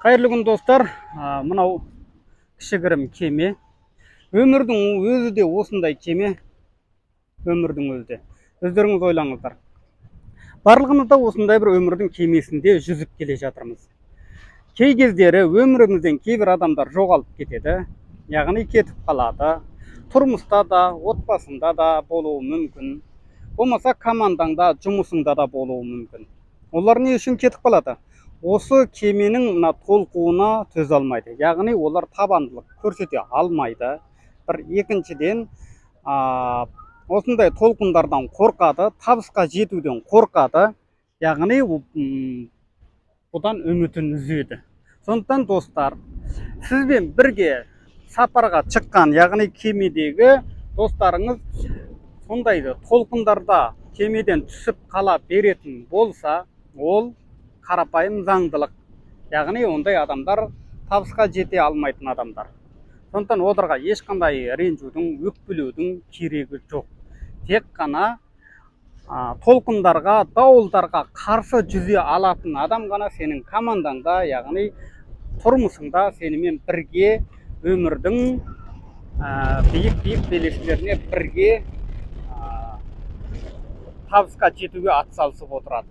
Қайырлы күн достар, мынау кішігірім кеме. Өмірдің өзі де осындай кеме, өмірдің өзі де. Өздеріңіз ойлаңыздар. Барлығымыз да осындай бір өмірдің кемесінде жүзіп келе жатырмыз. Кей кездері өмірімізден кейбір адамдар жоғалып кетеді, яғни кетіп қалады. Тұрмыста да, отбасында да болуы мүмкін. Болмаса командаңда, жұмысыңда да болуы мүмкін. Олар не үшін кетіп қалады? Осы кеменің мына толқуына төзе алмайды. Яғни олар табандылық көрсете алмайды. Бір екіншіден, осындай толқындардан қорқады, табысқа жетуден қорқады. Яғни бұдан үмітін үзеді. Сондықтан достар, сізбен бірге сапарға шыққан, яғни кемедегі достарыңыз сондайды толқындарда кемеден түсіп қала беретін болса, ол қарапайым заңдылық. Яғни ондай адамдар табысқа жете алмайтын адамдар. Сондықтан оларға ешқандай ренжудің, өкпелеудің керегі жоқ. Тек қана толқындарға, дауылдарға қарсы жүзе алатын адам ғана сенің командаңда, яғни тұрмысыңда сенімен бірге өмірдің биік белестеріне бірге табысқа жетуге атсалысып отырады.